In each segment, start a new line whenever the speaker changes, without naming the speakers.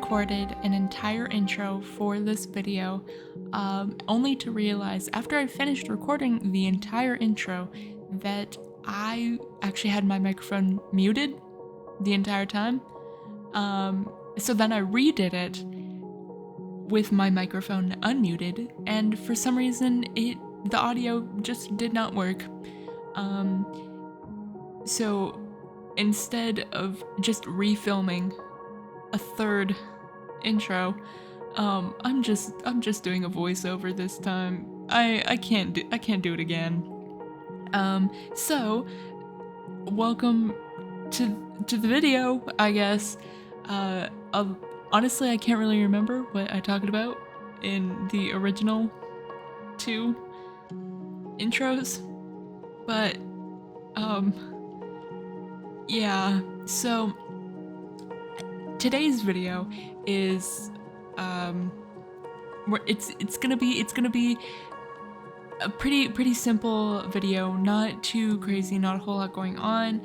recorded an entire intro for this video, only to realize after I finished recording the entire intro that I actually had my microphone muted the entire time. So then I redid it with my microphone unmuted, and for some reason the audio just did not work. So instead of just refilming a third intro, I'm just doing a voiceover this time. I can't do it again. So welcome to the video, I guess. Honestly, I can't really remember what I talked about in the original 2 intros, but yeah. So today's video is it's gonna be a pretty simple video, not too crazy, not a whole lot going on.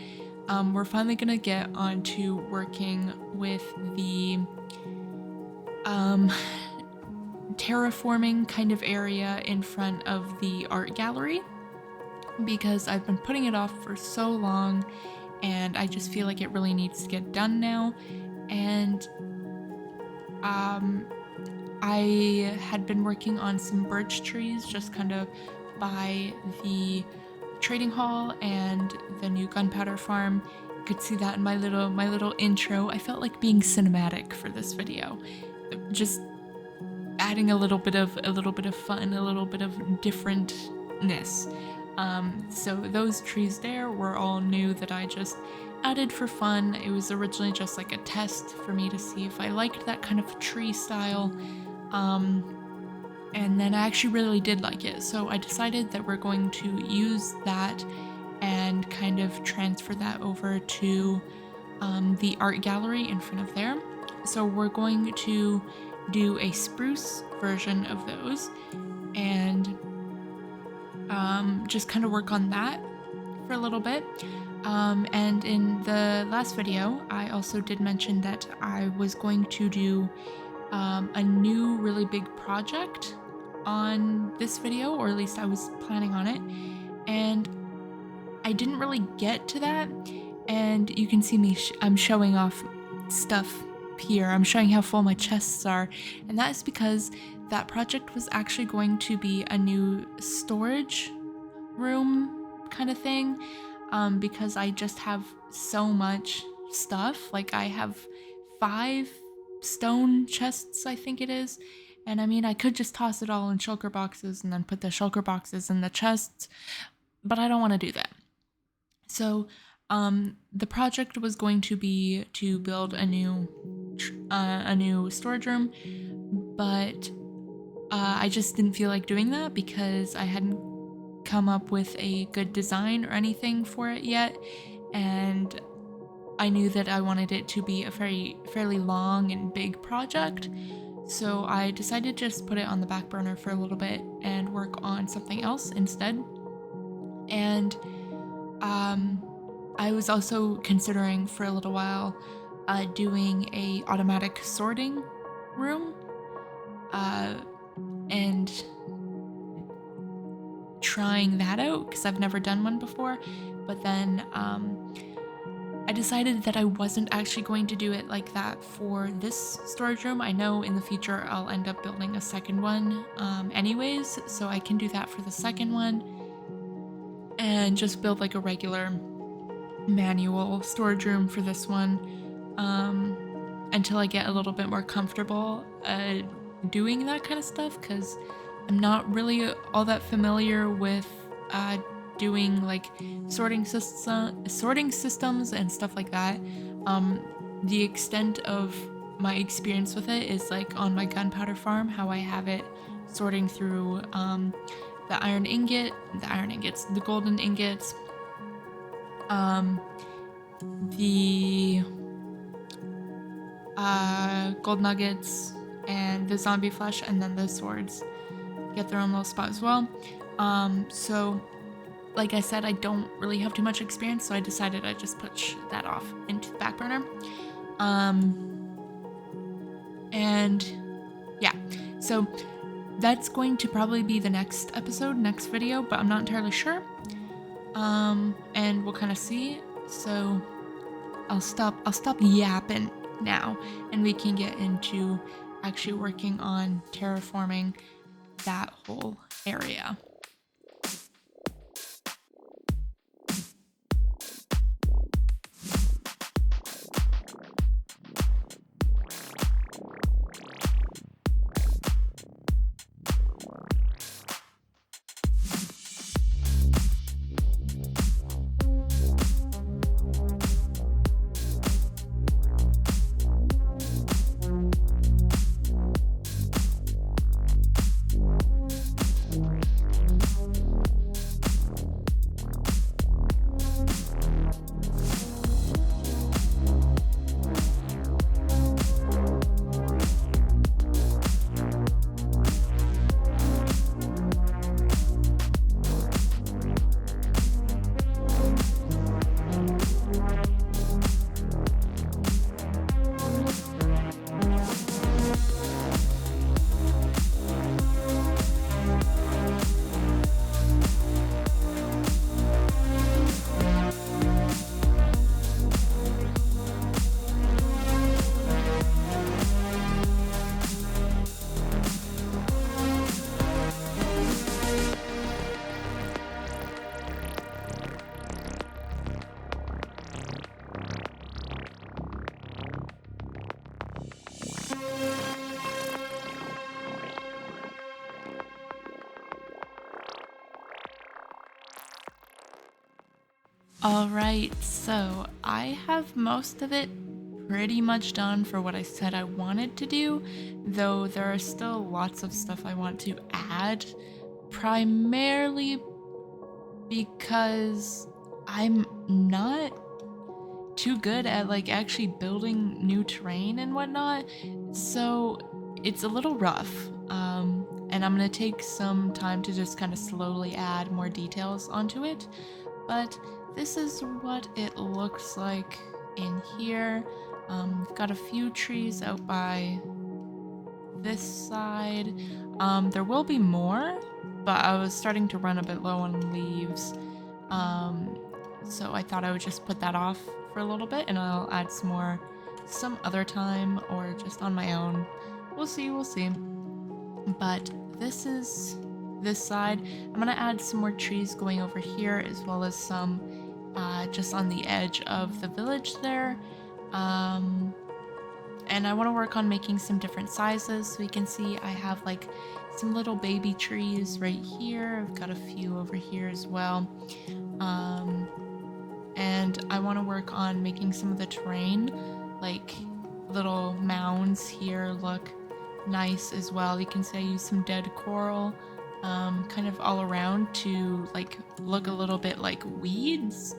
We're finally gonna get on to working with the terraforming kind of area in front of the art gallery, because I've been putting it off for so long and I just feel like it really needs to get done now. And I had been working on some birch trees just kind of by the trading hall and the new gunpowder farm. You could see that in my little intro. I felt like being cinematic for this video, just adding a little bit of fun, a little bit of differentness. So those trees there were all new that I just added for fun. It was originally just like a test for me to see if I liked that kind of tree style. And then I actually really did like it. So I decided that we're going to use that and kind of transfer that over to the art gallery in front of there. So we're going to do a spruce version of those and just kind of work on that for a little bit. And in the last video, I also did mention that I was going to do a new really big project on this video, or at least I was planning on it, and I didn't really get to that. And you can see me, I'm showing off stuff here. I'm showing how full my chests are, and that is because that project was actually going to be a new storage room kind of thing, because I just have so much stuff. Like I have 5 stone chests, I think it is, and I mean I could just toss it all in shulker boxes and then put the shulker boxes in the chests, but I don't want to do that. So the project was going to be to build a new storage room, but I just didn't feel like doing that because I hadn't come up with a good design or anything for it yet, and I knew that I wanted it to be a fairly long and big project. So I decided to just put it on the back burner for a little bit and work on something else instead. And I was also considering for a little while doing a automatic sorting room and trying that out because I've never done one before. But then I decided that I wasn't actually going to do it like that for this storage room. I know in the future I'll end up building a second one anyways, so I can do that for the second one and just build like a regular manual storage room for this one until I get a little bit more comfortable doing that kind of stuff, because I'm not really all that familiar with doing like sorting systems and stuff like that. The extent of my experience with it is like on my gunpowder farm, how I have it sorting through the golden ingots, the gold nuggets, and the zombie flesh, and then the swords get their own little spot as well. So like I said, I don't really have too much experience, so I decided I'd just push that off into the back burner. And yeah, so that's going to probably be the next episode, next video, but I'm not entirely sure. And we'll kind of see. So I'll stop yapping now, and we can get into actually working on terraforming that whole area. All right, so I have most of it pretty much done for what I said I wanted to do, though there are still lots of stuff I want to add, primarily because I'm not too good at like actually building new terrain and whatnot, so it's a little rough. And I'm gonna take some time to just kind of slowly add more details onto it, but this is what it looks like in here. We've got a few trees out by this side. There will be more, but I was starting to run a bit low on leaves. So I thought I would just put that off for a little bit, and I'll add some more some other time or just on my own. We'll see, we'll see. But this is this side. I'm gonna add some more trees going over here, as well as some just on the edge of the village there. And I want to work on making some different sizes, so you can see I have like some little baby trees right here. I've got a few over here as well. And I want to work on making some of the terrain, like little mounds here, look nice as well. You can see I use some dead coral kind of all around to like look a little bit like weeds,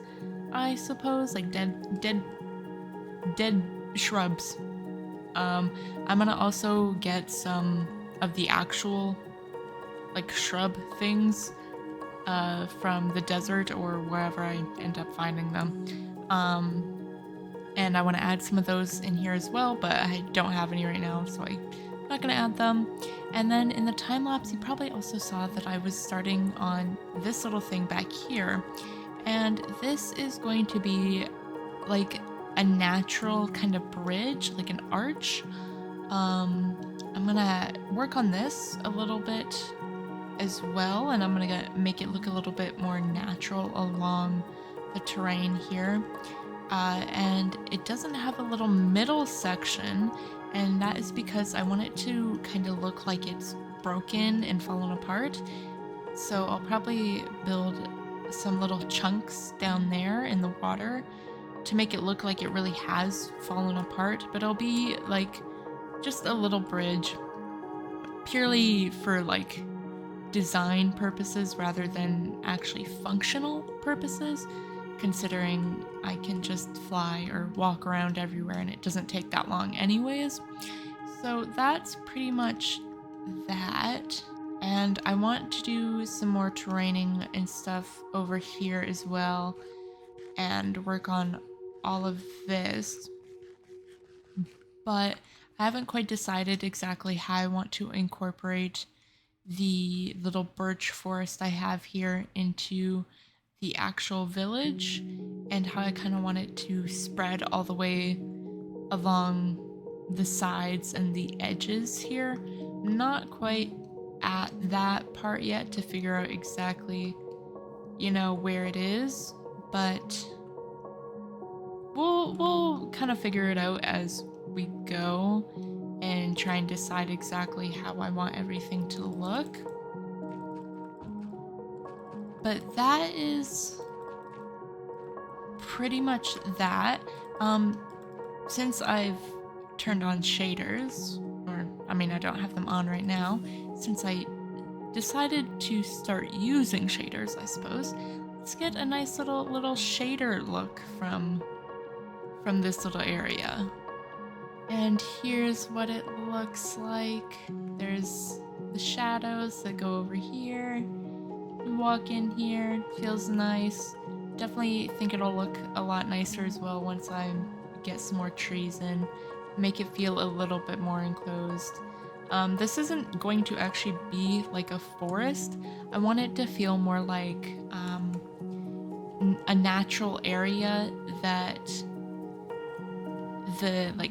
I suppose, like dead shrubs. I'm gonna also get some of the actual like shrub things from the desert or wherever I end up finding them. And I want to add some of those in here as well, but I don't have any right now, so I'm not gonna add them. And then in the time lapse, you probably also saw that I was starting on this little thing back here, and this is going to be like a natural kind of bridge, like an arch. I'm gonna work on this a little bit as well, and I'm gonna make it look a little bit more natural along the terrain here. And it doesn't have a little middle section, and that is because I want it to kind of look like it's broken and fallen apart. So I'll probably build some little chunks down there in the water to make it look like it really has fallen apart, but it'll be like just a little bridge purely for like design purposes rather than actually functional purposes, considering I can just fly or walk around everywhere and it doesn't take that long anyways. So that's pretty much that. And I want to do some more terraining and stuff over here as well and work on all of this. But I haven't quite decided exactly how I want to incorporate the little birch forest I have here into the actual village, and how I kind of want it to spread all the way along the sides and the edges here. Not quite at that part yet to figure out exactly, where it is, but we'll kind of figure it out as we go and try and decide exactly how I want everything to look. But that is pretty much that. Since I've turned on shaders, or I mean, I don't have them on right now, since I decided to start using shaders, I suppose, let's get a nice little shader look from this little area. And here's what it looks like. There's the shadows that go over here. You walk in here, feels nice. Definitely think it'll look a lot nicer as well once I get some more trees in, make it feel a little bit more enclosed. This isn't going to actually be like a forest. I want it to feel more like a natural area that the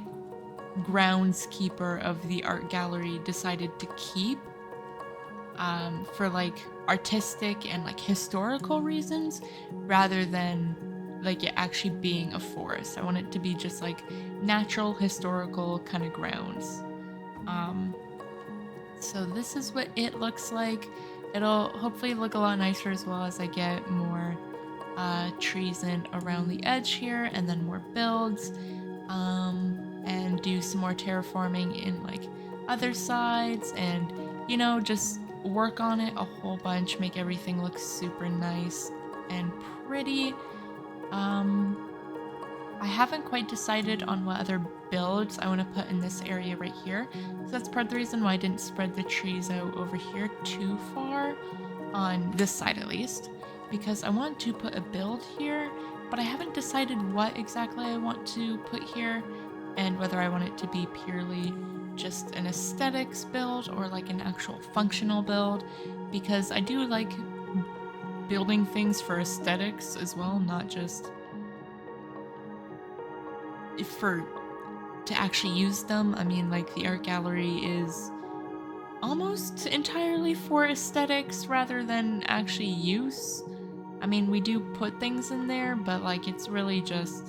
groundskeeper of the art gallery decided to keep for like artistic and like historical reasons, rather than like it actually being a forest. I want it to be just like natural historical kind of grounds. So this is what it looks like. It'll hopefully look a lot nicer as well as I get more trees in around the edge here, and then more builds, and do some more terraforming in like other sides, and just work on it a whole bunch, make everything look super nice and pretty. I haven't quite decided on what other builds I want to put in this area right here. So that's part of the reason why I didn't spread the trees out over here too far, on this side at least, because I want to put a build here, but I haven't decided what exactly I want to put here, and whether I want it to be purely just an aesthetics build or like an actual functional build, because I do like building things for aesthetics as well, not just to actually use them. I mean, like, the art gallery is almost entirely for aesthetics rather than actually use. I mean, we do put things in there, but like it's really just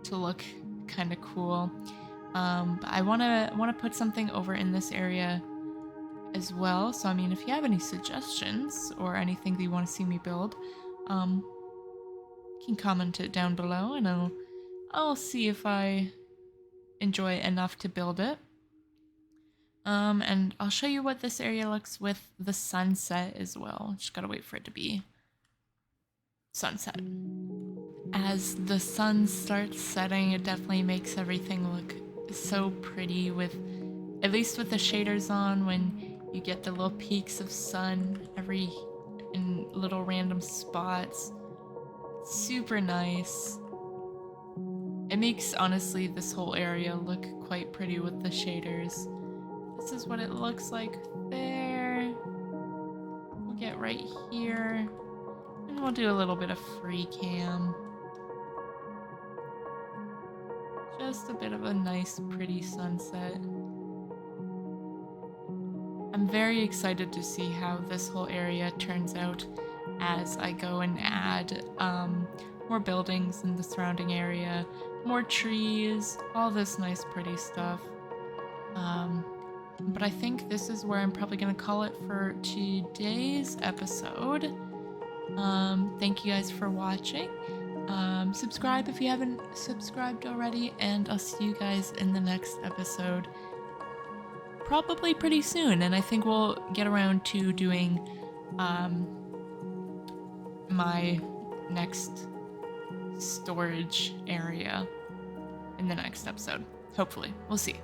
to look kind of cool. But I wanna put something over in this area as well. So I mean, if you have any suggestions or anything that you want to see me build, you can comment it down below, and I'll see if I enjoy it enough to build it. And I'll show you what this area looks with the sunset as well. Just gotta wait for it to be sunset. As the sun starts setting, it definitely makes everything look so pretty, with at least with the shaders on, when you get the little peaks of sun in little random spots. Super nice. It makes, honestly, this whole area look quite pretty with the shaders. This is what it looks like there. We'll get right here, and we'll do a little bit of free cam. Just a bit of a nice, pretty sunset. I'm very excited to see how this whole area turns out as I go and add more buildings in the surrounding area, more trees, all this nice pretty stuff. But I think this is where I'm probably going to call it for today's episode. Thank you guys for watching. Subscribe if you haven't subscribed already, and I'll see you guys in the next episode probably pretty soon. And I think we'll get around to doing my next storage area in the next episode. Hopefully. We'll see.